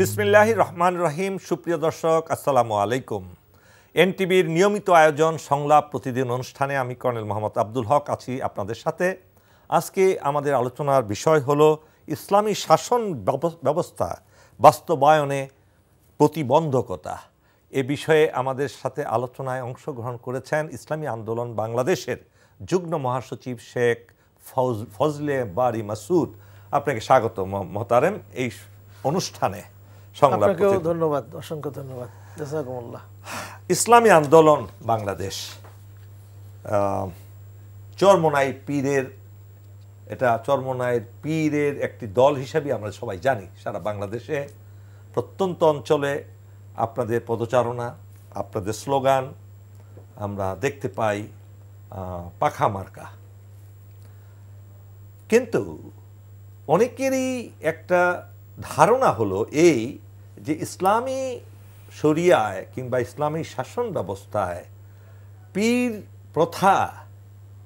বিসমিল্লাহির রহমান রহিম। সুপ্রিয় দর্শক, আসসালামু আলাইকুম। এনটিভির নিয়মিত আয়োজন সংলাপ প্রতিদিন অনুষ্ঠানে আমি কর্নেল মোহাম্মদ আব্দুল হক আছি আপনাদের সাথে। আজকে আমাদের আলোচনার বিষয় হলো ইসলামী শাসন ব্যবস্থা বাস্তবায়নে প্রতিবন্ধকতা। এ বিষয়ে আমাদের সাথে আলোচনায় অংশগ্রহণ করেছেন ইসলামী আন্দোলন বাংলাদেশের যুগ্ম মহাসচিব শেখ ফজলে বারী মাসুদ। আপনাকে স্বাগত মোহতারেম এই অনুষ্ঠানে। আপনাকেও ধন্যবাদ, অসংখ্য ধন্যবাদ। জাযাকুমুল্লাহ। ইসলামী আন্দোলন বাংলাদেশ চরমোনাই পীরের একটি দল হিসাবে আমরা সবাই জানি। সারা বাংলাদেশে প্রত্যন্ত অঞ্চলে আপনাদের পদচারণা, আপনাদের স্লোগান আমরা দেখতে পাই পাখা মার্কা। কিন্তু অনেকেরই একটা ধারণা হলো এই যে ইসলামী শরিয়ায় কিংবা ইসলামী শাসন ব্যবস্থায় পীর প্রথা,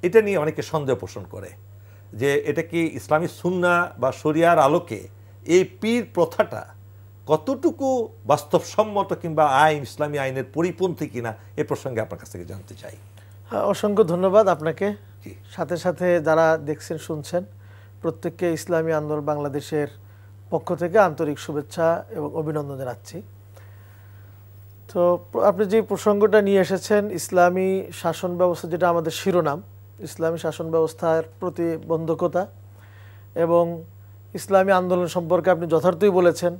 এটা নিয়ে অনেকে সন্দেহ পোষণ করে যে এটা কি ইসলামী সুন্নাহ বা শরিয়ার আলোকে এই পীর প্রথাটা কতটুকু বাস্তবসম্মত কিংবা ইসলামী আইনের পরিপন্থী কিনা, এ প্রসঙ্গে আপনার কাছ থেকে জানতে চাই। হ্যাঁ, অসংখ্য ধন্যবাদ আপনাকে। সাথে সাথে যারা দেখছেন শুনছেন প্রত্যেককে ইসলামী আন্দোলন বাংলাদেশের পক্ষ থেকে আন্তরিক শুভেচ্ছা এবং অভিনন্দন জানাচ্ছি। তো আপনি যে প্রসঙ্গটা নিয়ে এসেছেন, ইসলামী শাসন ব্যবস্থা, যেটা আমাদের শিরোনাম, ইসলামী শাসন ব্যবস্থার প্রতিবন্ধকতা এবং ইসলামী আন্দোলন সম্পর্কে আপনি যথার্থই বলেছেন।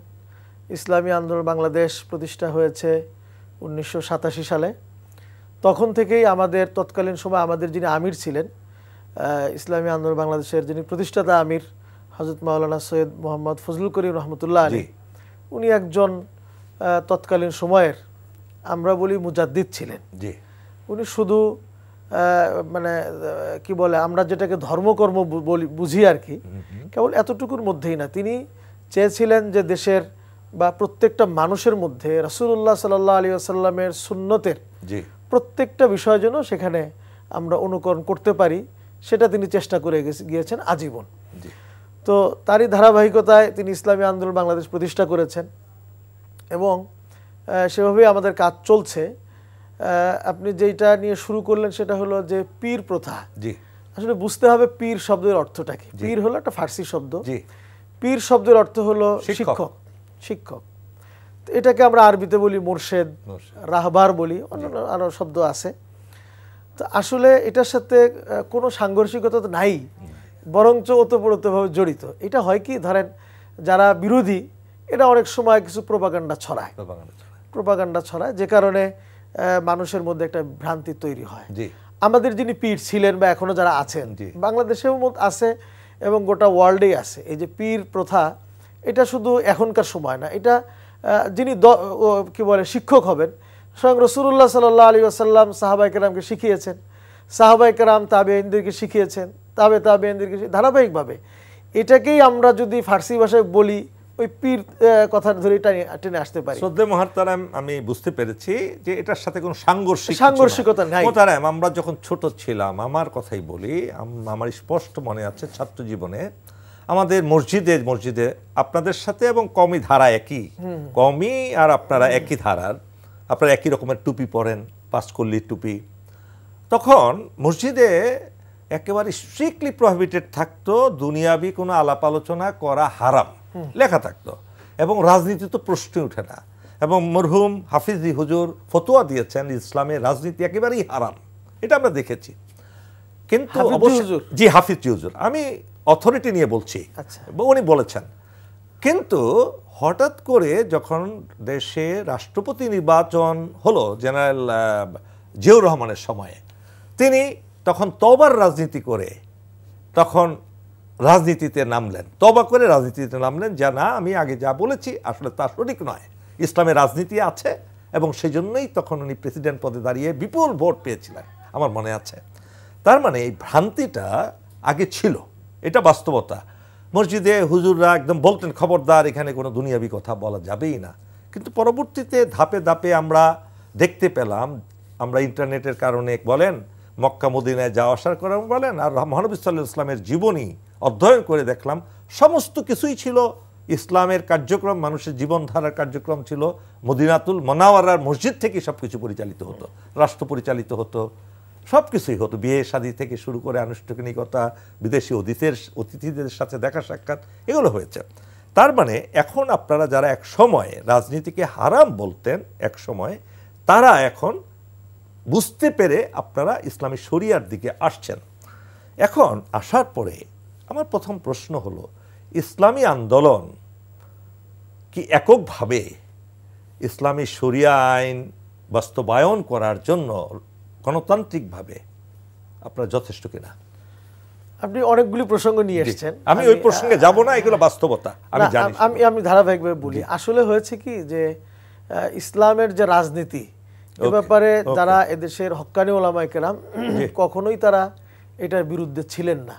ইসলামী আন্দোলন বাংলাদেশ প্রতিষ্ঠা হয়েছে 1987 সালে। তখন থেকেই আমাদের তৎকালীন সময় আমাদের যিনি আমির ছিলেন, ইসলামী আন্দোলন বাংলাদেশের যিনি প্রতিষ্ঠাতা আমির হযরত মাওলানা সৈয়দ মোহাম্মদ ফজলুল করিম রহমতুল্লাহ আলী, উনি একজন তৎকালীন সময়ের আমরা বলি মুজাদ্দিদ ছিলেন। উনি শুধু মানে কি বলে, আমরা যেটাকে ধর্মকর্ম বলি বুঝি আর কি, কেবল এতটুকুর মধ্যেই না, তিনি চেয়েছিলেন যে দেশের বা প্রত্যেকটা মানুষের মধ্যে রাসূলুল্লাহ সাল্লাল্লাহু আলাইহি ওয়াসাল্লামের সুন্নতের প্রত্যেকটা বিষয় যেন সেখানে আমরা অনুকরণ করতে পারি, সেটা তিনি চেষ্টা করে গিয়েছেন আজীবন। তো তারই ধারাবাহিকতায় তিনি ইসলামী আন্দোলন বাংলাদেশ প্রতিষ্ঠা করেছেন এবং সেভাবেই আমাদের কাজ চলছে। আপনি যেটা নিয়ে শুরু করলেন সেটা হলো যে পীর প্রথা। আসলে বুঝতে হবে পীর শব্দের অর্থটা কি। পীর হলো একটা ফার্সি শব্দ। পীর শব্দের অর্থ হলো শিক্ষক। শিক্ষক এটাকে আমরা আরবিতে বলি মুর্শেদ, রাহবার বলি, অন্যান্য আরো শব্দ আছে। তো আসলে এটার সাথে কোনো সাংঘর্ষিকতা তো নাই, বরঞ্চ ওতপ্রোতভাবে জড়িত। এটা হয় কি, ধরেন যারা বিরোধী, এটা অনেক সময় কিছু প্রোপাগান্ডা ছড়ায়, যে কারণে মানুষের মধ্যে একটা ভ্রান্তি তৈরি হয়। আমাদের যিনি পীর ছিলেন বা এখনো যারা আছেন, বাংলাদেশেও আছে এবং গোটা ওয়ার্ল্ডেই আছে, এই যে পীর প্রথা, এটা শুধু এখনকার সময় না, এটা যিনি কি বলে শিক্ষক হবেন, স্বয়ং রাসূলুল্লাহ সাল্লাল্লাহু আলাইহি ওয়াসাল্লাম সাহাবায়ে কেরামকে শিখিয়েছেন, সাহাবায়ে কেরাম তাবেঈনদেরকে শিখিয়েছেন, তাবেঈনদেরকে ধারাবাহিকভাবে। এটাকেই আমরা যদি ফার্সি ভাষায় বলি, ওই পীর কথা ধরে টেনে আসতে পারি। শ্রদ্ধেয় মুহতারাম, আমি বুঝতে পেরেছি যে এটার সাথে কোনো সাংঘর্ষিকতা নাই। মুহতারাম, আমরা যখন ছোট ছিলাম, আমার কথাই বলি, আমার স্পষ্ট মনে আছে ছাত্র জীবনে আমাদের মসজিদে আপনাদের সাথে এবং কওমি ধারা একই, কওমি আর আপনারা একই ধারার, আপনারা একই রকমের টুপি পরেন, পাঁচকল্লির টুপি। তখন মসজিদে একেবারে স্ট্রিক্টলি প্রহিবিটেড থাকতো, দুনিয়াবি কোনো আলাপ আলোচনা করা হারাম লেখা থাকতো, এবং রাজনীতি তো প্রশ্নই ওঠে না। এবং মরহুম হাফিজি হুজুর ফতোয়া দিয়েছেন ইসলামে রাজনীতি একেবারেই হারাম, এটা আমরা দেখেছি। কিন্তু হাফিজি হুজুর, আমি অথরিটি নিয়ে বলছি, উনি বলেছেন। কিন্তু হঠাৎ করে যখন দেশে রাষ্ট্রপতি নির্বাচন হলো জেনারেল জিয়াউর রহমানের সময়ে, তিনি তখন তওবার রাজনীতি করে তখন রাজনীতিতে নামলেন, তওবা করে রাজনীতিতে নামলেন, যা না আমি আগে যা বলেছি আসলে তা সঠিক নয়, ইসলামের রাজনীতি আছে, এবং সেই জন্যই তখন উনি প্রেসিডেন্ট পদে দাঁড়িয়ে বিপুল ভোট পেয়েছিলেন, আমার মনে আছে। তার মানে এই ভ্রান্তিটা আগে ছিল, এটা বাস্তবতা। মসজিদে হুজুররা একদম বলতেন খবরদার, এখানে কোনো দুনিয়াবি কথা বলা যাবেই না। কিন্তু পরবর্তীতে ধাপে ধাপে আমরা দেখতে পেলাম, আমরা ইন্টারনেটের কারণে বলেন, মক্কা মদিনায় যাওয়া আসার করে বলেন, আর মহানবী সাল্লাল্লাহু আলাইহি ওয়াসাল্লামের জীবনী অধ্যয়ন করে দেখলাম সমস্ত কিছুই ছিল ইসলামের কার্যক্রম, মানুষের জীবনধারার কার্যক্রম ছিল মদিনাতুল মুনাওয়ারার মসজিদ থেকে সবকিছু পরিচালিত হতো, রাষ্ট্র পরিচালিত হতো, সব কিছুই হতো, বিয়ে শাদী থেকে শুরু করে আনুষ্ঠানিকতা, বিদেশি অতিথিদের সাথে দেখা সাক্ষাৎ, এগুলো হয়েছে। তার মানে এখন আপনারা যারা এক সময় রাজনীতিকে হারাম বলতেন এক সময়, তারা এখন বুঝতে পেরে আপনারা ইসলামী শরিয়ার দিকে আসছেন। এখন আসার পরে আমার প্রথম প্রশ্ন হলো, ইসলামী আন্দোলন কি এককভাবে ইসলামী শরিয়া আইন বাস্তবায়ন করার জন্য গণতান্ত্রিকভাবে আপনারা যথেষ্ট কিনা? আপনি অনেকগুলি প্রসঙ্গ নিয়ে এসেছেন, আমি ওই প্রসঙ্গে যাব না, এগুলো বাস্তবতা আমি জানি। আমি ধারাবাহিকভাবে বলি। আসলে হয়েছে কি যে ইসলামের যে রাজনীতি, এ ব্যাপারে যারা এদেশের হক্কানি ওলামায়ে কেরাম কখনোই তারা এটার বিরুদ্ধে ছিলেন না।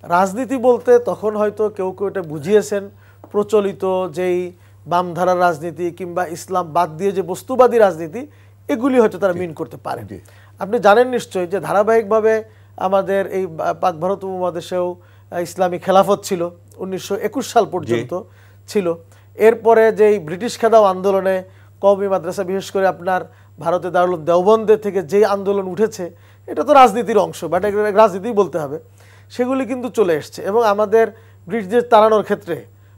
রাজনীতি বলতে তখন হয়তো কেউ কেউ এটা বুঝিয়েছেন প্রচলিত যেই বামধারার রাজনীতি কিংবা ইসলাম বাদ দিয়ে যে বস্তুবাদী রাজনীতি, এগুলি হয়তো তারা মিন করতে পারেন। আপনি জানেন নিশ্চয়ই যে ধারাবাহিকভাবে আমাদের এই পাক ভারত উপমহাদেশেও ইসলামী খেলাফত ছিল, 1921 সাল পর্যন্ত ছিল। এরপরে যেই ব্রিটিশ খেদাও আন্দোলনে কওমি মাদ্রাসা, বিশেষ করে আপনার ভারতে দারুল দেওবন্দে থেকে যে আন্দোলন উঠেছে, এটা তো রাজনীতির অংশ, বাট রাজনীতি বলতে হবে, সেগুলি কিন্তু চলে এসছে। এবং আমাদের ব্রিটিশদের তাড়ানোর ক্ষেত্রে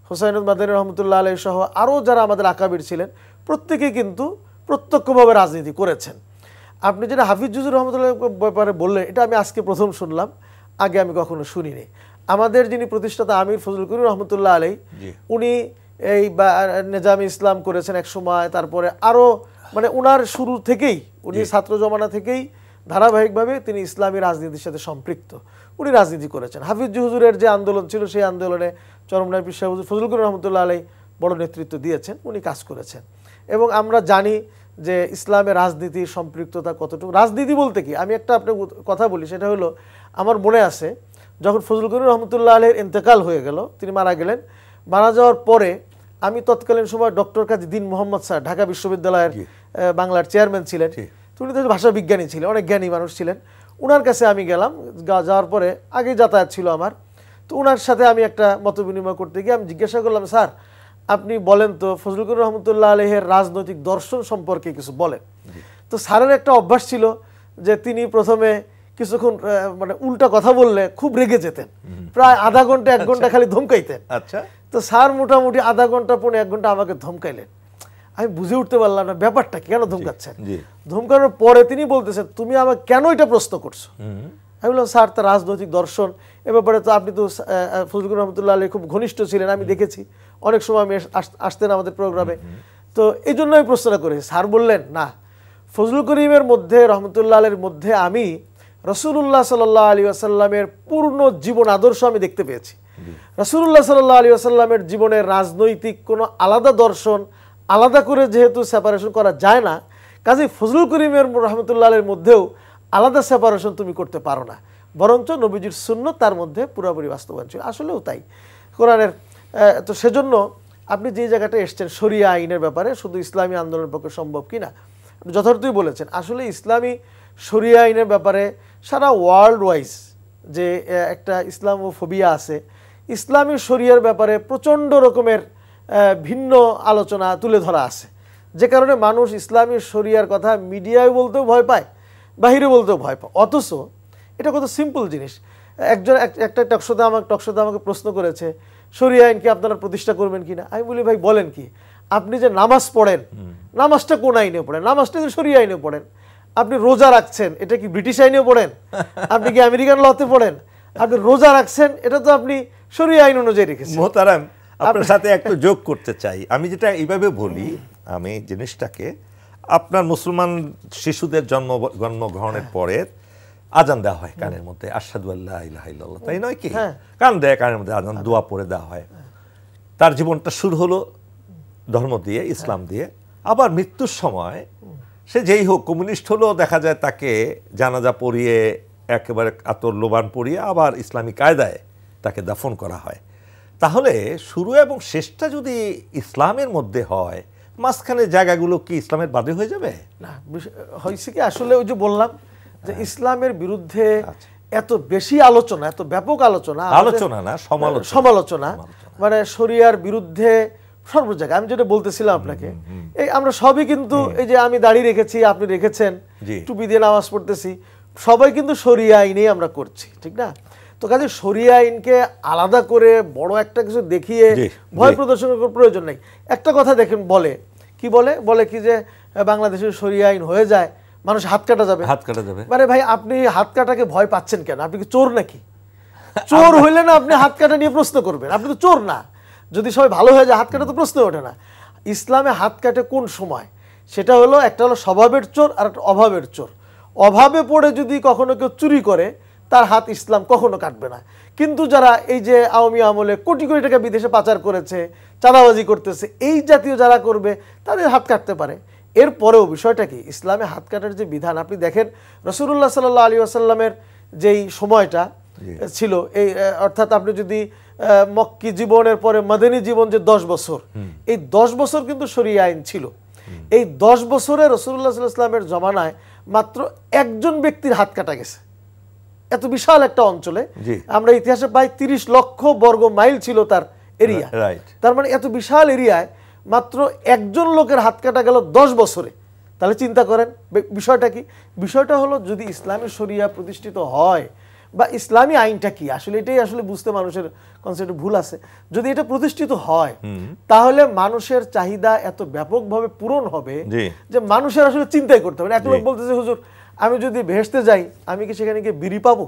হোসাইন মাদানী রহমতুল্লাহ আলাইহি সহ আরও যারা আমাদের আকাবির ছিলেন, প্রত্যেকেই কিন্তু প্রত্যক্ষভাবে রাজনীতি করেছেন। আপনি যেটা হাফিজ জুজুর রহমতুল্লাহ ব্যাপারে বললেন, এটা আমি আজকে প্রথম শুনলাম, আগে আমি কখনো শুনিনি। আমাদের যিনি প্রতিষ্ঠাতা আমির ফজলুল করিম রহমতুল্লাহ আলাইহি, উনি এই নেজামে ইসলাম করেছেন এক সময়, তারপরে আরও মানে উনার শুরু থেকেই, উনি ছাত্র জমানা থেকেই ধারাবাহিকভাবে তিনি ইসলামী রাজনীতির সাথে সম্পৃক্ত, উনি রাজনীতি করেছেন। হাফিজ হুজুরের যে আন্দোলন ছিল, সেই আন্দোলনে চরমনাই পীর সাহেব হুজুর ফজলুল করিম রহমতুল্লাহ আলাইহি বড় নেতৃত্ব দিয়েছেন, উনি কাজ করেছেন। এবং আমরা জানি যে ইসলামের রাজনীতির সম্পৃক্ততা কতটুকু। রাজনীতি বলতে কি, আমি একটা আপনার কথা বলি, সেটা হলো আমার মনে আছে যখন ফজলুল করিম রহমতুল্লাহ আলাইহির ইন্তেকাল হয়ে গেল, তিনি মারা গেলেন, মারা যাওয়ার পরে আমি তৎকালীন সময় ডক্টর কাজী দীন মোহাম্মদ স্যার ঢাকা বিশ্ববিদ্যালয়ের বাংলার চেয়ারম্যান ছিলেন, উনি তো ভাষা বিজ্ঞানী ছিলেন, অনেক জ্ঞানী মানুষ ছিলেন। উনার কাছে আমি গেলাম, যাওয়ার পরে আগে যাতায়াত ছিল আমার, তো উনার সাথে আমি একটা মত বিনিময় করতে গিয়ে আমি জিজ্ঞাসা করলাম, স্যার আপনি বলেন তো ফজলুল করিম রহমতুল্লাহ আলাইহির রাজনৈতিক দর্শন সম্পর্কে কিছু বলেন। তো স্যারের একটা অভ্যাস ছিল যে তিনি প্রথমে কিছুক্ষণ মানে উল্টা কথা বললে খুব রেগে যেতেন, প্রায় আধা ঘন্টা 1 ঘন্টা খালি ধমকাইতেন। আচ্ছা, তো স্যার মোটামুটি আধা ঘন্টা পৌনে 1 ঘন্টা আমাকে ধমকাইলেন। আমি বুঝে উঠতে পারলাম না ব্যাপারটা কেন ধমকাচ্ছেন। ধমকানোর পরে তিনি বলতেছেন, তুমি আমাকে কেন এটা প্রশ্ন করছো? আমি বললাম, স্যার তার রাজনৈতিক দর্শন এ ব্যাপারে তো আপনি তো ফজলুল করিম রহমতুল্লাহ আলাইহি খুব ঘনিষ্ঠ ছিলেন, আমি দেখেছি, অনেক সময় আমি আসতেন আমাদের প্রোগ্রামে, তো এই জন্য আমি প্রশ্নটা করেছি। স্যার বললেন, না, ফজলুল করিমের মধ্যে রহমতুল্লাহ আলাইহির মধ্যে আমি রাসূলুল্লাহ সাল্লাল্লাহু আলাইহি ওয়াসাল্লামের পূর্ণ জীবন আদর্শ আমি দেখতে পেয়েছি। রাসূলুল্লাহ সাল্লাল্লাহু আলাইহি ওয়াসাল্লামের জীবনের রাজনৈতিক কোনো আলাদা দর্শন আলাদা করে যেহেতু সেপারেশন করা যায় না, কাজেই ফজলুল করিমের রহমতুল্লাহ আলাইহির মধ্যেও আলাদা সেপারেশন তুমি করতে পারো না, বরঞ্চ নবীজির সুন্নাত তার মধ্যে পুরোপুরি বাস্তবায়ন ছিল। আসলেও তাই কোরআনের। তো সেজন্য আপনি যে জায়গাটা এসছেন শরিয়া আইনের ব্যাপারে, শুধু ইসলামী আন্দোলনের পক্ষে সম্ভব কিনা, আপনি যথার্থই বলেছেন। আসলে ইসলামী শরিয়া আইনের ব্যাপারে সারা ওয়ার্ল্ড ওয়াইজ যে একটা ইসলামোফোবিয়া আছে, ইসলামী শরিয়ার ব্যাপারে প্রচণ্ড রকমের ভিন্ন আলোচনা তুলে ধরা আছে, যে কারণে মানুষ ইসলামী শরিয়ার কথা মিডিয়ায় বলতেও ভয় পায়, বাহিরে বলতেও ভয় পায়। অথচ এটা কত সিম্পল জিনিস। একজন একটা টকশোতে আমাকে প্রশ্ন করেছে, শরিয়া আইন কি আপনারা প্রতিষ্ঠা করবেন কিনা? আমি বলি, ভাই বলেন কি, আপনি যে নামাজ পড়েন, নামাজটা কোন আইনে পড়েন? নামাজটা যে শরিয়া আইনে পড়েন। আপনি রোজা রাখছেন, এটা কি ব্রিটিশ আইনেও পড়েন? আপনি কি আমেরিকান লতে পড়েন? আপনি রোজা রাখছেন, এটা তো আপনি শরিয়া আইন অনুযায়ী রেখেছেন। মোহতারাম, আপনার সাথে একটু যোগ করতে চাই। আমি যেটা এইভাবে বলি, আমি জিনিসটাকে আপনার মুসলমান শিশুদের জন্মগ্রহণের পরে আজান দেওয়া হয় কানের মধ্যে, আশহাদু আল্লা ইলাহা ইল্লাল্লাহ, তাই নয় কি? কান দেয়, কানের মধ্যে আজান, দোয়া পড়ে দেওয়া হয়। তার জীবনটা শুরু হলো ধর্ম দিয়ে, ইসলাম দিয়ে। আবার মৃত্যুর সময় সে যেই হোক, কমিউনিস্ট হলেও দেখা যায় তাকে জানাজা পড়িয়ে একেবারে আতর লোবান পড়িয়ে আবার ইসলামী কায়দায় তাকে দাফন করা হয়। তাহলে শুরু এবং শেষটা যদি ইসলামের মধ্যে হয়, মাঝখানে জায়গাগুলো কি ইসলামের বাদে হয়ে যাবে? না, হয়েছে কি, আসলে ওই যে বললাম যে ইসলামের বিরুদ্ধে এত বেশি আলোচনা, এত ব্যাপক আলোচনা, আলোচনা না সমালোচনা, মানে শরিয়ার বিরুদ্ধে সর্ব জায়গায়। আমি যেটা বলতেছিলাম আপনাকে, এই আমরা সবই কিন্তু এই যে আমি দাড়ি রেখেছি, আপনি রেখেছেন, টুপি দিয়ে নামাজ পড়তেছি, সবাই কিন্তু শরিয়া আইনেই আমরা করছি, ঠিক না? তো কাজে শরিয়া আইনকে আলাদা করে বড় একটা কিছু দেখিয়ে ভয় প্রদর্শনের প্রয়োজন নেই। একটা কথা দেখেন, কি বলে কি যে বাংলাদেশের শরিয়া আইন হয়ে যায় মানুষ হাত কাটা যাবে। মানে ভাই, আপনি হাত কাটাকে ভয় পাচ্ছেন কেন? আপনি কি চোর নাকি? চোর হইলে না আপনি হাত কাটা নিয়ে প্রশ্ন করবেন? আপনি তো চোর না। যদি সবাই ভালো হয়ে যায়, হাত কাটা তো প্রশ্ন ওঠে না। ইসলামে হাত কাটে কোন সময়? সেটা হলো, একটা হলো স্বভাবের চোর আর একটা অভাবের চোর। অভাবে পড়ে যদি কখনো কেউ চুরি করে, তার হাত ইসলাম কখনো কাটবে না। কিন্তু যারা এই যে আওয়ামী আমলে কোটি কোটি টাকা বিদেশে পাচার করেছে, চাঁদাবাজি করতেছে, এই জাতীয় যারা করবে তাদের হাত কাটতে পারে। এরপরেও বিষয়টা কি, ইসলামে হাত কাটার যে বিধান, আপনি দেখেন রাসূলুল্লাহ সাল্লাল্লাহু আলাইহি ওয়াসাল্লামের যেই সময়টা ছিল, এই অর্থাৎ আপনি যদি মক্কি জীবনের পরে মাদানী জীবন যে 10 বছর, এই 10 বছর কিন্তু শরিয়া আইন ছিল। এই 10 বছরে রাসূলুল্লাহ সাল্লাল্লাহু আলাইহি ওয়াসাল্লামের জমানায় মাত্র একজন ব্যক্তির হাত কাটা গেছে। এত বিশাল একটা অঞ্চলে, আমরা ইতিহাসে প্রায় 30 লক্ষ বর্গ মাইল ছিল তার এরিয়া। তার মানে এত বিশাল এরিয়ায় মাত্র একজন লোকের হাত কাটা গেল 10 বছরে। তাহলে চিন্তা করেন বিষয়টা কি। বিষয়টা হলো, যদি ইসলামী শরিয়া প্রতিষ্ঠিত হয়, বা ইসলামী আইনটা কি আসলে, এটাই আসলে বুঝতে মানুষের কনসেপ্টে ভুল আছে। যদি এটা প্রতিষ্ঠিত হয়, তাহলে মানুষের চাহিদা এত ব্যাপকভাবে পূরণ হবে যে মানুষের আসলে চিন্তাই করতে হবে। এক লোক বলতেছে, হুজুর আমি যদি ভেস্তে যাই, আমি কি সেখানে গিয়ে বিড়ি পাবো?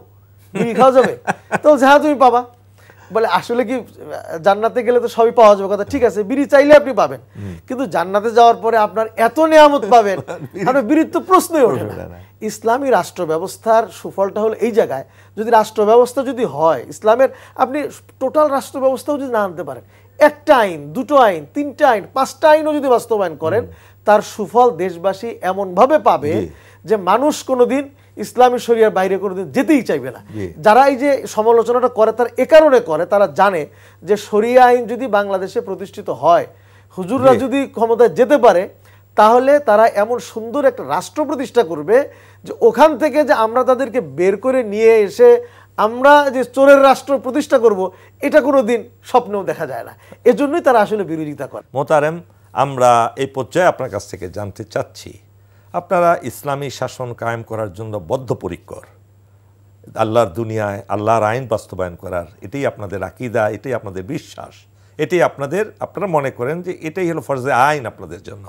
বিড়ি খাওয়া যাবে? তো হ্যাঁ, তুমি পাবা। বলে আসলে কি জান্নাতে গেলে তো সবই পাওয়া যাবে? কথা ঠিক আছে, বিড়ি চাইলে আপনি পাবেন, কিন্তু জান্নাতে যাওয়ার পরে আপনার এত নিয়ামত পাবেন, আপনার বিড়ির তো প্রশ্নই ওঠে না। ইসলামী রাষ্ট্র ব্যবস্থার সুফলটা হলো এই জায়গায়, যদি রাষ্ট্র ব্যবস্থা যদি হয় ইসলামের, আপনি টোটাল রাষ্ট্র ব্যবস্থাও যদি না আনতে পারেন, একটা আইন, দুটো আইন, তিনটা আইন, 5টা আইনও যদি বাস্তবায়ন করেন, তার সুফল দেশবাসী এমনভাবে পাবে যে মানুষ কোনোদিন ইসলামী শরিয়ার বাইরে কোনোদিন যেতেই চাইবে না। যারা এই যে সমালোচনাটা করে, তারা এ কারণে করে, তারা জানে যে শরিয়া আইন যদি বাংলাদেশে প্রতিষ্ঠিত হয়, হুজুররা যদি ক্ষমতায় যেতে পারে, তাহলে তারা এমন সুন্দর একটা রাষ্ট্র প্রতিষ্ঠা করবে যে ওখান থেকে যে আমরা তাদেরকে বের করে নিয়ে এসে আমরা যে চোরের রাষ্ট্র প্রতিষ্ঠা করব, এটা কোনোদিন স্বপ্নেও দেখা যায় না। এজন্যই তারা আসলে বিরোধিতা করে। মোতারেম, আমরা এই পর্যায়ে আপনার কাছ থেকে জানতে চাচ্ছি, আপনারা ইসলামী শাসন কায়েম করার জন্য বদ্ধপরিকর, আল্লাহর দুনিয়ায় আল্লাহর আইন বাস্তবায়ন করার, এটাই আপনাদের আকীদা, এটাই আপনাদের বিশ্বাস, এটাই আপনারা মনে করেন যে এটাই হলো ফরজে আইন আপনাদের জন্য।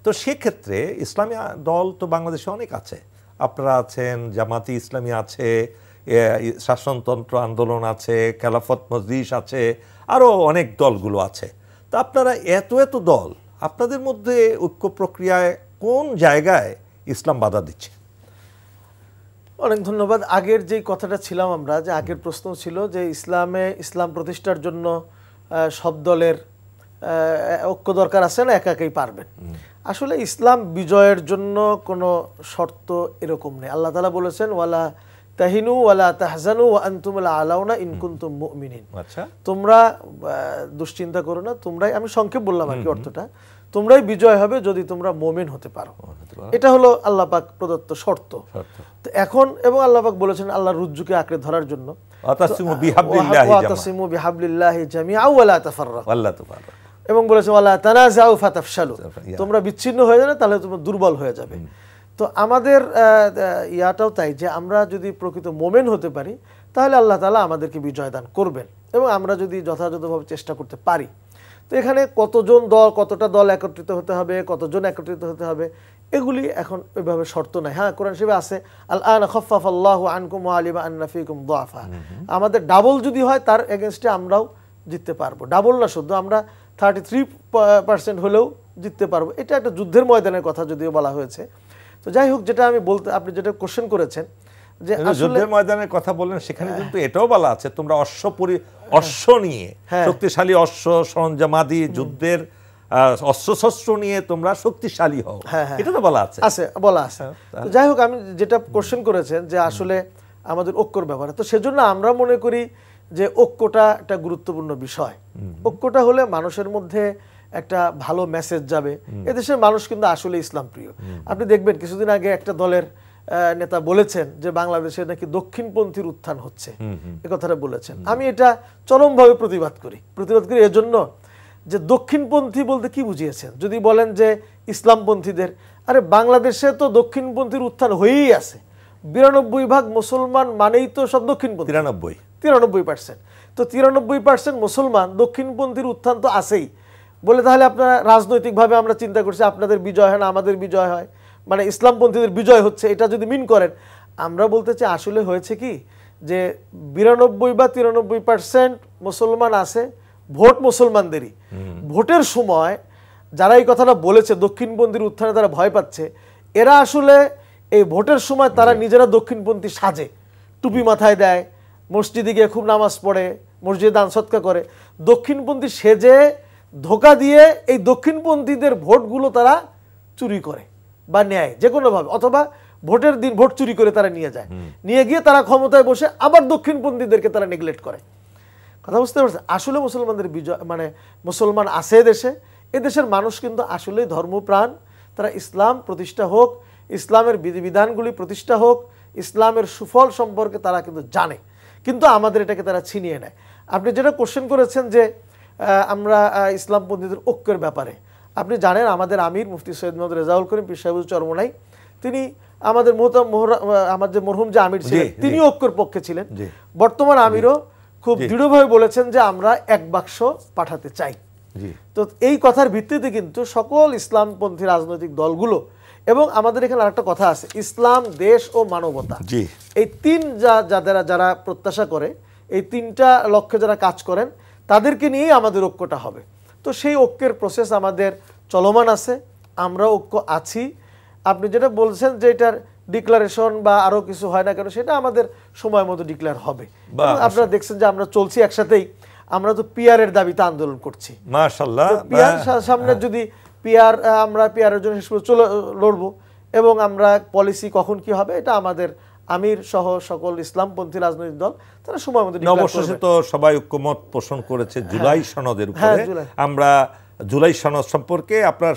তো সেক্ষেত্রে ইসলামী দল তো বাংলাদেশে অনেক আছে। আপনারা আছেন, জামাতি ইসলামী আছে, শাসনতন্ত্র আন্দোলন আছে, খেলাফত মজলিস আছে, আরও অনেক দলগুলো আছে। তো আপনারা এত দল, আপনাদের মধ্যে ঐক্য প্রক্রিয়ায় কোন জায়গায় ইসলাম বাধা দিচ্ছে? অনেক ধন্যবাদ। আগের যেই কথাটা ছিলাম আমরা, যে আগের প্রশ্ন ছিল যে ইসলাম প্রতিষ্ঠার জন্য সব দলের ঐক্য দরকার আছে না, একাই পারবেন? আসলে ইসলাম বিজয়ের জন্য কোনো শর্ত এরকম নেই। আল্লাহ তাআলা বলেছেন, ওয়ালা তাহিনু ওয়ালা তাহজানু ওয়া আনতুমুল আলাউনা ইন কুনতুম মুমিনিন। আচ্ছা, তোমরা দুশ্চিন্তা করো না, তোমরাই, আমি সংক্ষেপ বললাম আর কি অর্থটা, তোমরাই বিজয় হবে যদি তোমরা মুমিন হতে পারো। এটা হলো আল্লাহ পাক প্রদত্ত শর্ত। তো এখন, এবং আল্লাহ পাক বলেছেন আল্লাহর রুজ্জুকে আঁকড়ে ধরার জন্য, ওয়াতাসিমু বিহাবলিল্লাহি জামিআ ওয়া লা তাফাররাকু, এবং বলেছে ওয়ালা তানাযাউ ফাতাফশালু, তোমরা বিচ্ছিন্ন হয়ে যাবে তাহলে তোমরা দুর্বল হয়ে যাবে। তো আমাদের ইয়াটাও তাই, যে আমরা যদি প্রকৃত মোমেন হতে পারি, তাহলে আল্লাহ তাআলা আমাদেরকে বিজয় দান করবেন, এবং আমরা যদি যথাযথভাবে চেষ্টা করতে পারি। তো এখানে কতটা দল একত্রিত হতে হবে, কতজন একত্রিত হতে হবে, এগুলি এখন ওইভাবে শর্ত নাই। হ্যাঁ, কোরআন শরীফে আছে, আল-আনা খাফফাফাল্লাহু আনকুম ওয়া আলিমা আন্না ফীকুম দুআফা। আমাদের ডাবল যদি হয়, তার এগেইনস্টে আমরাও জিততে পারবো। ডাবল না, শুধু আমরা 33% হলেও জিততে পারবো। এটা একটা যুদ্ধের ময়দানের কথা যদিও বলা হয়েছে। তো যাই হোক, যেটা আমি আপনি যেটা কোশ্চেন করেছেন, যে যুদ্ধের ময়দানের কথা বললেন, সেখানে কিন্তু এটাও বলা আছে তোমরা অশ্ব নিয়ে, শক্তিশালী অশ্ব সরঞ্জামাদি, যুদ্ধের অস্ত্রশস্ত্র নিয়ে তোমরা শক্তিশালী হও, এটা তো বলা আছে। বলা আছে। তো যাই হোক, আমি যেটা কোশ্চেন করেছেন যে আসলে আমাদের ঐক্যর ব্যাপারে, তো সেজন্য আমরা মনে করি যে ঐক্যটা একটা গুরুত্বপূর্ণ বিষয়। ঐক্যটা হলে মানুষের মধ্যে একটা ভালো মেসেজ যাবে। এদেশের মানুষ কিন্তু আসলে ইসলাম প্রিয়। আপনি দেখবেন কিছুদিন আগে একটা দলের নেতা বলেছেন যে বাংলাদেশে নাকি দক্ষিণপন্থীর উত্থান হচ্ছে, এ কথাটা বলেছেন। আমি এটা চরমভাবে প্রতিবাদ করি এজন্য যে দক্ষিণপন্থী বলতে কি বুঝিয়েছেন। যদি বলেন যে ইসলামপন্থীদের, আরে বাংলাদেশে তো দক্ষিণপন্থীর উত্থান হয়েই আছে। 92% মুসলমান মানেই তো সব দক্ষিণপন্থী। 93%। তো 93% মুসলমান, দক্ষিণপন্থীর উত্থান তো আছেই বলে তাহলে আপনারা রাজনৈতিকভাবে আমরা চিন্তা করছি আপনাদের বিজয় হয় না আমাদের বিজয় হয়, মানে ইসলামপন্থীদের বিজয় হচ্ছে, এটা যদি মিন করেন, আমরা বলতে চাই আসলে হয়েছে কি যে 92 বা 93% মুসলমান আছে, ভোট মুসলমানদেরই। ভোটের সময় যারা এই কথাটা বলেছে দক্ষিণপন্থীর উত্থানে তারা ভয় পাচ্ছে, এরা আসলে এই ভোটের সময় তারা নিজেরা দক্ষিণপন্থী সাজে, টুপি মাথায় দেয়, মসজিদে গিয়ে খুব নামাজ পড়ে, মসজিদে দান সৎকা করে, দক্ষিণপন্থী সেজে ধোকা দিয়ে এই দক্ষিণপন্থীদের ভোটগুলো তারা চুরি করে বা নেয় যে কোনোভাবে, অথবা ভোটের দিন ভোট চুরি করে তারা নিয়ে যায়, নিয়ে গিয়ে তারা ক্ষমতায় বসে আবার দক্ষিণপন্থীদেরকে তারা নেগলেক্ট করে। কথা বুঝতে পারছেন? আসলে মুসলমানদের বিজয়, মানে মুসলমান আছে দেশে, এদেশের মানুষ কিন্তু আসলেই ধর্মপ্রাণ। তারা ইসলাম প্রতিষ্ঠা হোক, ইসলামের বিধিবিধানগুলি প্রতিষ্ঠা হোক, ইসলামের সুফল সম্পর্কে তারা কিন্তু জানে, কিন্তু আমাদের এটাকে তারা ছিনিয়ে নেয়। আপনি যেটা কোশ্চেন করেছেন যে আমরা ইসলামপন্থীদের ঐক্যের ব্যাপারে, আপনি জানেন আমাদের আমির মুফতি সৈয়দ মোহাম্মদ রেজাউল করিম পীর সাহেব চরমোনাই, তিনি আমাদের আমার যে মরহুম যে আমির ছিলেন তিনি ঐক্যের পক্ষে ছিলেন। বর্তমান আমিরও খুব দৃঢ়ভাবে বলেছেন যে আমরা এক বাক্স পাঠাতে চাই। তো এই কথার ভিত্তিতে কিন্তু সকল ইসলামপন্থী রাজনৈতিক দলগুলো, এবং আমাদের এখানে আরেকটা কথা আছে, ইসলাম, দেশ ও মানবতা, এই তিন যারা প্রত্যাশা করে, এই তিনটা লক্ষ্যে যারা কাজ করেন, তাদেরকে নিয়েই আমাদের ঐক্যটা হবে। তো সেই ঐক্যের প্রসেস আমাদের চলমান আছে, আমরা ঐক্য আছি। আপনি যেটা বলছেন যে এটার ডিক্লারেশন বা আরো কিছু হয় না কেন, সেটা আমাদের সময় মতো ডিক্লেয়ার হবে। আপনারা দেখছেন যে আমরা চলছি একসাথেই, আমরা তো পিআর এর দাবিতে আন্দোলন করছি। মাশাআল্লাহ, পিআর সামনে যদি পিআর, আমরা পিআরের জন্য লড়বো, এবং আমরা পলিসি কখন কি হবে এটা আমাদের আমির সহ সকল ইসলামপন্থী রাজনৈতিক দল তারা সময় মতো অবশ্যই তো সবাই ঐক্যমত পোষণ করেছে জুলাই সনদের উপরে। আমরা জুলাই সনদ সম্পর্কে আমরা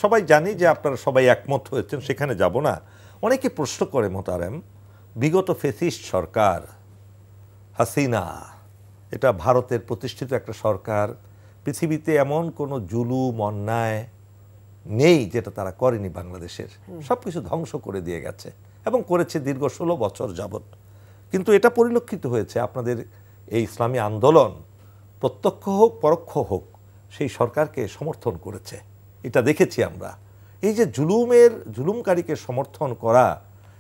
সবাই জানি যে আপনারা সবাই একমত হয়েছেন, সেখানে যাব না। অনেকে প্রশ্ন করে মোতারেম, বিগত ফ্যাসিস্ট সরকার হাসিনা, এটা ভারতের প্রতিষ্ঠিত একটা সরকার, পৃথিবীতে এমন কোনো জুলুম অন্যায় নেই যেটা তারা করেনি বাংলাদেশের, সবকিছু ধ্বংস করে দিয়ে গেছে এবং করেছে দীর্ঘ 16 বছর যাবৎ। কিন্তু এটা পরিলক্ষিত হয়েছে আপনাদের এই ইসলামী আন্দোলন প্রত্যক্ষ হোক পরোক্ষ হোক সেই সরকারকে সমর্থন করেছে, এটা দেখেছি আমরা। এই যে জুলুমকারীকে সমর্থন করা,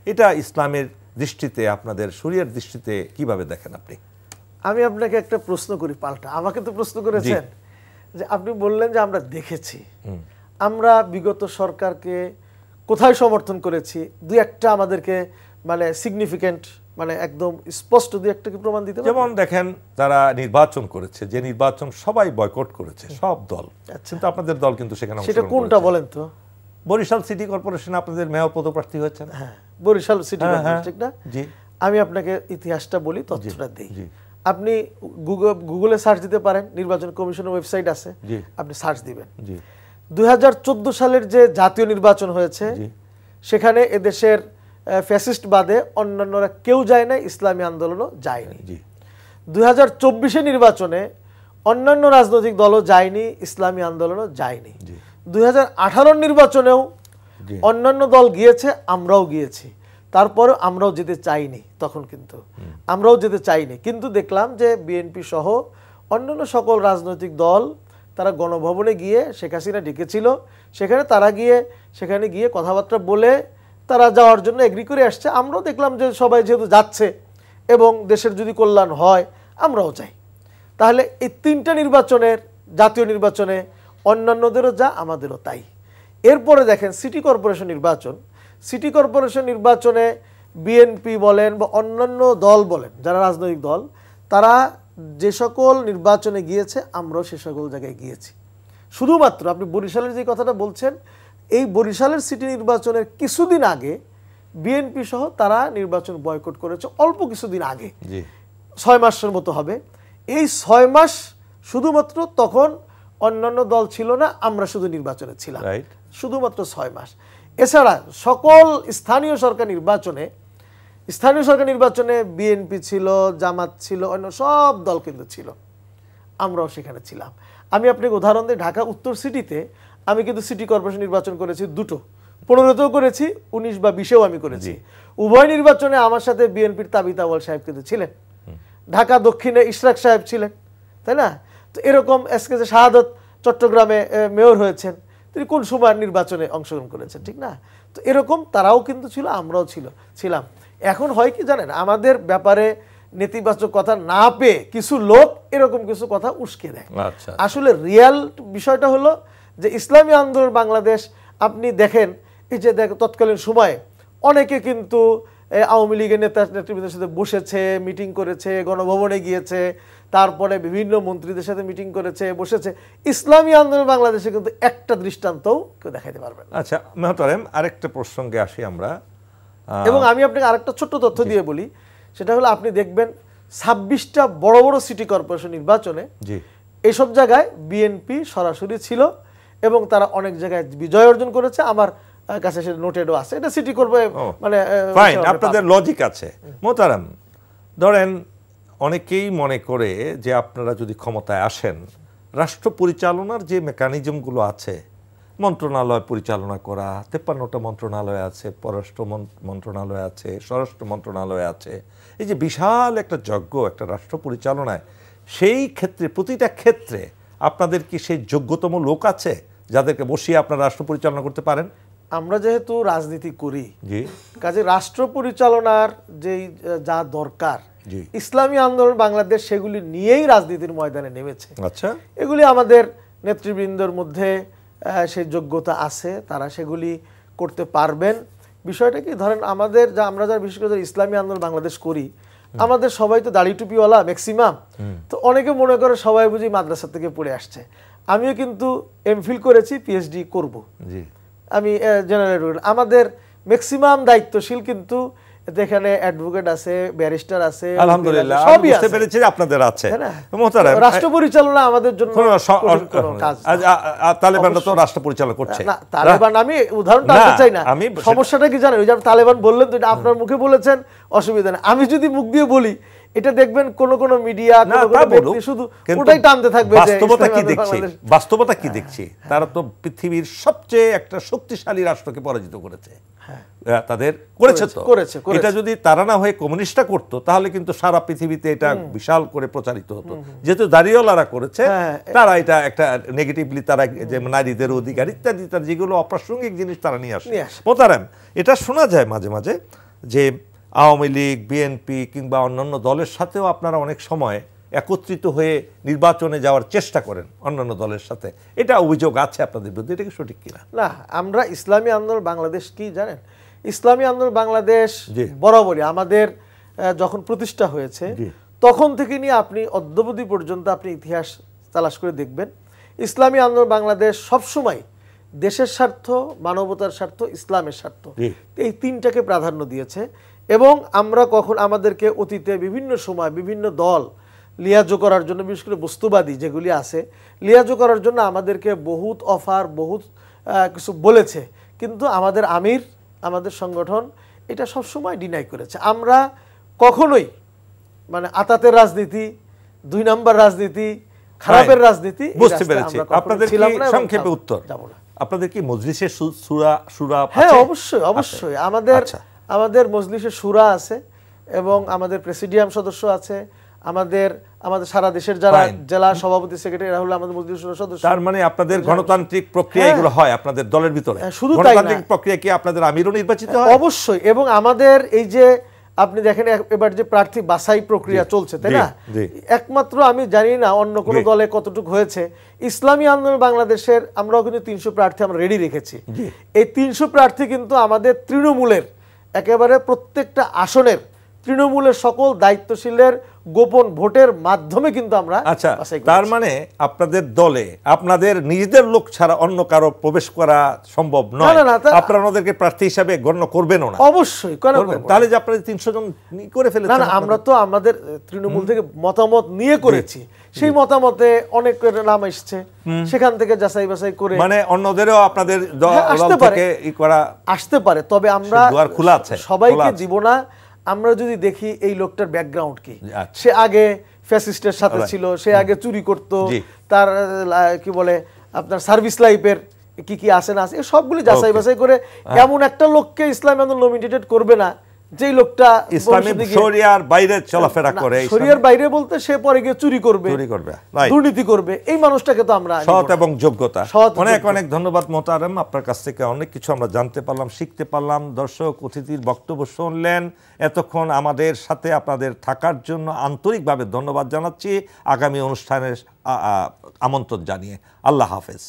এটা ইসলামের দৃষ্টিতে, আপনাদের শরীয়তের দৃষ্টিতে কিভাবে দেখেন আপনি? আমি আপনাকে একটা প্রশ্ন করি পাল্টা, আমাকে তো প্রশ্ন করেছেন যে আপনি বললেন যে আমরা দেখেছি, আমরা বিগত সরকারকে কোথায় সমর্থন করেছি, দুই একটা আমাদেরকে মানে সিগনিফিকেন্ট, মানে একদম স্পষ্ট দুই একটা কি প্রমাণ দিতে? যেমন দেখেন, তারা নির্বাচন করেছে, যে নির্বাচন সবাই বয়কট করেছে, সব দল, কিন্তু আপনাদের দল কিন্তু সেখানে, সেটা কোনটা বলেন তো? বরিশাল সিটি কর্পোরেশনে আপনাদের মেয়র পদপ্রার্থী হয়েছেন। হ্যাঁ, বরিশাল সিটি কর্পোরেশন, ঠিক না? জি। আমি আপনাকে ইতিহাসটা বলি, তথ্যটা দেই। আপনি গুগলে সার্চ দিতে পারেন, নির্বাচন কমিশনের ওয়েবসাইট আছে, আপনি সার্চ দিবেন। 2014 সালের যে জাতীয় নির্বাচন হয়েছে, সেখানে এদেশের ফ্যাসিস্ট বাদে অন্যান্যরা কেউ যায় না, ইসলামী আন্দোলনও যায়নি। 2024 নির্বাচনে অন্যান্য রাজনৈতিক দলও যায়নি, ইসলামী আন্দোলনও যায়নি। 2018 নির্বাচনেও অন্যান্য দল গিয়েছে, আমরাও গিয়েছি, তারপরে আমরাও যেতে চাইনি, তখন কিন্তু আমরাও যেতে চাইনি। কিন্তু দেখলাম যে বিএনপি সহ অন্যান্য সকল রাজনৈতিক দল তারা গণভবনে গিয়ে, শেখ হাসিনা ডেকেছিল, সেখানে গিয়ে কথাবার্তা বলে তারা যাওয়ার জন্য এগ্রি করে আসছে। আমরাও দেখলাম যে সবাই যেহেতু যাচ্ছে এবং দেশের যদি কল্যাণ হয় আমরাও চাই, তাহলে এই তিনটা নির্বাচনের, জাতীয় নির্বাচনে অন্যান্যদেরও যা, আমাদেরও তাই। এরপরে দেখেন সিটি কর্পোরেশন নির্বাচনে বিএনপি বলেন বা অন্যান্য দল বলেন, যারা রাজনৈতিক দল, তারা যে সকল নির্বাচনে গিয়েছে আমরাও সে সকল জায়গায় গিয়েছি। শুধুমাত্র আপনি বরিশালের যে কথাটা বলছেন, এই বরিশালের সিটি নির্বাচনের কিছুদিন আগে বিএনপি সহ তারা নির্বাচন বয়কট করেছে, অল্প কিছুদিন আগে, 6 মাসের মতো হবে। এই 6 মাস শুধুমাত্র তখন অন্যান্য দল ছিল না, আমরা শুধু নির্বাচনে ছিলাম, শুধুমাত্র 6 মাস। এছাড়া সকল স্থানীয় সরকার নির্বাচনে বিএনপি ছিল, জামাত ছিল, অন্য সব দল কিন্তু ছিল, আমরাও সেখানে ছিলাম। আমি আপনাকে উদাহরণ দিই, ঢাকা উত্তর সিটিতে আমি কিন্তু সিটি কর্পোরেশন নির্বাচন করেছি দুটো, 15তেও করেছি, 19 বা 20-এও আমি করেছি। উভয় নির্বাচনে আমার সাথে বিএনপির তাবিত আউয়াল সাহেব কিন্তু ছিলেন, ঢাকা দক্ষিণে ইশরাক সাহেব ছিলেন, তাই না? তো এরকম এসকে যে শাহাদত চট্টগ্রামে মেয়র হয়েছেন, তিনি কোন সময় নির্বাচনে অংশগ্রহণ করেছেন, ঠিক না? তো এরকম তারাও কিন্তু ছিল, আমরাও ছিলাম। এখন হয় কি জানেন, আমাদের ব্যাপারে নেতিবাচক কথা না পেয়ে কিছু লোক এরকম কিছু কথা উস্কে দেয়। আসলে রিয়াল বিষয়টা হলো যে ইসলামী আন্দোলন বাংলাদেশ, আপনি দেখেন এই যে তৎকালীন সময়ে অনেকে কিন্তু আওয়ামী লীগের নেতৃবৃন্দের সাথে বসেছে, মিটিং করেছে, গণভবনে গিয়েছে, তারপরে বিভিন্ন মন্ত্রীদের সাথে মিটিং করেছে, বসেছে। ইসলামী আন্দোলন বাংলাদেশে কিন্তু একটা দৃষ্টান্তও কেউ দেখাইতে পারবেন না। আচ্ছা মেহতারাম, আরেকটা প্রসঙ্গে আসি আমরা, এবং আমি আপনাকে আরেকটা ছোট্ট তথ্য দিয়ে বলি, সেটা হলো আপনি দেখবেন 26টা বড় বড় সিটি কর্পোরেশন নির্বাচনে এইসব জায়গায় বিএনপি সরাসরি ছিল এবং তারা অনেক জায়গায় বিজয় অর্জন করেছে। আমার কাছে সেটা নোটেডও আছে, এটা সিটি করবে মানে ফাইন, আপনাদের লজিক আছে। মোহতারাম, ধরেন অনেকেই মনে করে যে আপনারা যদি ক্ষমতায় আসেন, রাষ্ট্র পরিচালনার যে মেকানিজমগুলো আছে, মন্ত্রণালয় পরিচালনা করা, 53টা মন্ত্রণালয় আছে, পররাষ্ট্র মন্ত্রণালয় আছে, স্বরাষ্ট্র মন্ত্রণালয় আছে, এই যে বিশাল একটা যজ্ঞ একটা রাষ্ট্র পরিচালনায়, সেই ক্ষেত্রে প্রতিটা ক্ষেত্রে আপনাদের কি সেই যোগ্যতম লোক আছে যাদেরকে বসিয়ে আপনারা রাষ্ট্র পরিচালনা করতে পারেন? আমরা যেহেতু রাজনীতি করি, কাজে রাষ্ট্র পরিচালনার যেই যা দরকার, ইসলামী আন্দোলন বাংলাদেশ সেগুলি নিয়েই রাজনীতির ময়দানে নেমেছে। আচ্ছা, এগুলি আমাদের নেতৃবৃন্দর মধ্যে সেই যোগ্যতা আছে, তারা সেগুলি করতে পারবেন। বিষয়টা কি, ধরেন আমাদের আমরা যারা বিশেষ করে ইসলামী আন্দোলন বাংলাদেশ করি, আমাদের সবাই তো দাড়ি টুপিওয়ালা ম্যাক্সিমাম, তো অনেকে মনে করে সবাই বুঝি মাদ্রাসা থেকে পড়ে আসছে। আমিও কিন্তু এমফিল করেছি, পিএইচডি করব, আমি জেনারেল। আমাদের ম্যাক্সিমাম দায়িত্বশীল কিন্তু এখানে অ্যাডভোকেট আছে, ব্যারিস্টার আছে, আলহামদুলিল্লাহ বুঝতে পেরেছি আপনাদের আছে। মোহতারাম, রাষ্ট্র পরিচালনা আমাদের জন্য কাজ। তালেবানরা তো রাষ্ট্র পরিচালনা করছে না, তালেবান আমি উদাহরণটা আনতে চাই না, সমস্যাটা কি জানেন, ওই যে তালেবান বললেন তো, এটা আপনার মুখে বলেছেন, অসুবিধা নেই। আমি যদি মুখ দিয়ে বলি, এটা দেখবেন কোন কোন মিডিয়া শুধু ওটাই টানতে থাকবে। বাস্তবতা কি দেখছি, তারা তো পৃথিবীর সবচেয়ে একটা শক্তিশালী রাষ্ট্রকে পরাজিত করেছে, তাদের করেছে। এটা যদি তারা না হয়ে কমিউনিস্টরা করতো, তাহলে কিন্তু সারা পৃথিবীতে এটা বিশাল করে প্রচারিত হতো। যেহেতু দাঁড়িওয়ালারা করেছে, তারা এটা একটা নেগেটিভলি, তারা যে নারীদের অধিকার ইত্যাদি যেগুলো অপ্রাসঙ্গিক জিনিস তারা নিয়ে আসে। মোহতারাম, এটা শোনা যায় মাঝে মাঝে যে আওয়ামী লীগ, বিএনপি কিংবা অন্যান্য দলের সাথেও আপনারা অনেক সময় একত্রিত হয়ে নির্বাচনে যাওয়ার চেষ্টা করেন অন্যান্য দলের সাথে, এটা অভিযোগ আছে আপনাদের বিরুদ্ধে, এটা কি সঠিক কিনা? না, আমরা ইসলামী আন্দোলন বাংলাদেশ কি জানেন, ইসলামী আন্দোলন বাংলাদেশ বরাবরই আমাদের যখন প্রতিষ্ঠা হয়েছে তখন থেকে নিয়ে আপনি অদ্যাবধি পর্যন্ত আপনি ইতিহাস তালাশ করে দেখবেন, ইসলামী আন্দোলন বাংলাদেশ সবসময় দেশের স্বার্থ, মানবতার স্বার্থ, ইসলামের স্বার্থ, এই তিনটাকে প্রাধান্য দিয়েছে। এবং আমরা আমাদেরকে অতীতে বিভিন্ন সময় বিভিন্ন দল লিয়াজো করার জন্য, বিশেষ করে বস্তুবাদী যেগুলি আছে, লিয়াজো করার জন্য আমাদেরকে বহুত অফার, বহুত কিছু বলেছে, কিন্তু আমাদের আমির, আমাদের সংগঠন এটা সবসময় ডিনাই করেছে। আমরা কখনোই মানে আতাতের রাজনীতি, 2 নম্বর রাজনীতি, খারাপের রাজনীতি, বুঝতে পেরেছি। আপনাদের কি সংক্ষেপে উত্তর, আপনাদের কি মজলিসের শুরা? হ্যাঁ, অবশ্যই আমাদের মজলিসে শুরা আছে এবং আমাদের প্রেসিডিয়াম সদস্য আছে, আমাদের সারা দেশের যারা জেলা সভাপতি, সেক্রেটারি, এরা হলো আমাদের মজলিসের সদস্য। তার মানে আপনাদের গণতান্ত্রিক প্রক্রিয়া এগুলো হয় আপনাদের দলের ভিতরে? শুধু গণতান্ত্রিক প্রক্রিয়া কি আপনাদের আমিরও নির্বাচিত হয়? অবশ্যই। এবং আমাদের এই যে আপনি দেখেন এবার যে প্রার্থী বাছাই প্রক্রিয়া চলছে, তাই না, একমাত্র আমি জানি না অন্য কোন দলে কতটুকু হয়েছে, ইসলামী আন্দোলন বাংলাদেশের আমরাও কিন্তু 300 প্রার্থী আমরা রেডি রেখেছি। এই 300 প্রার্থী কিন্তু আমাদের তৃণমূলের একেবারে প্রত্যেকটা আসনের তৃণমূলের সকল দায়িত্বশীলের গোপন ভোটের মাধ্যমে কিন্তু আমরা। আচ্ছা, তার মানে আপনাদের দলে আপনাদের নিজেদের লোক ছাড়া অন্য কারো প্রবেশ করা সম্ভব নয়, আপনারা ওদেরকে প্রার্থী হিসাবে গণ্য করবেন না? অবশ্যই। তাহলে যে আপনারা 300 জন করে ফেলেছেন? না, আমরা তো আমাদের তৃণমূল থেকে মতামত নিয়ে করেছি, সেই মতামতে অনেকের নাম এসছে, সেখান থেকে যাচাই বাছাই করে মানে অন্যদেরও আপনাদের দল আসতে পারে, থেকে ই করা আসতে পারে। তবে আমরা দুয়ার খোলা আছে, সবাইকে খোলা আছে। দিব না। আমরা যদি দেখি এই লোকটার ব্যাকগ্রাউন্ড কি, আচ্ছা। সে আগে ফ্যাসিস্টের সাথে ছিল, সে আগে চুরি করত, জি। তার কি বলে আপনার সার্ভিস লাইফের কি কি আছে না আছে, এই সবগুলি যাচাই বাছাই করে এমন একটা লোককে ইসলামী আন্দোলন নমিনেটেড করবে না যেই লোকটা ইসলামিক শরিয়ার বাইরে চলাফেরা করে, শরিয়ার বাইরে বলতে সে পরে গিয়ে চুরি করবে, দুর্নীতি করবে, এই মানুষটাকে তো আমরা সৎ এবং যোগ্যতা। সৎ অনেক যোগ্য। অনেক ধন্যবাদ মোতারেম, আপনার কাছ থেকে অনেক কিছু আমরা জানতে পারলাম, শিখতে পারলাম। দর্শক অতিথির বক্তব্য শুনলেন, এতক্ষণ আমাদের সাথে আপনাদের থাকার জন্য আন্তরিকভাবে ধন্যবাদ জানাচ্ছি। আগামী অনুষ্ঠানের আমন্ত্রণ জানিয়ে আল্লাহ হাফেজ।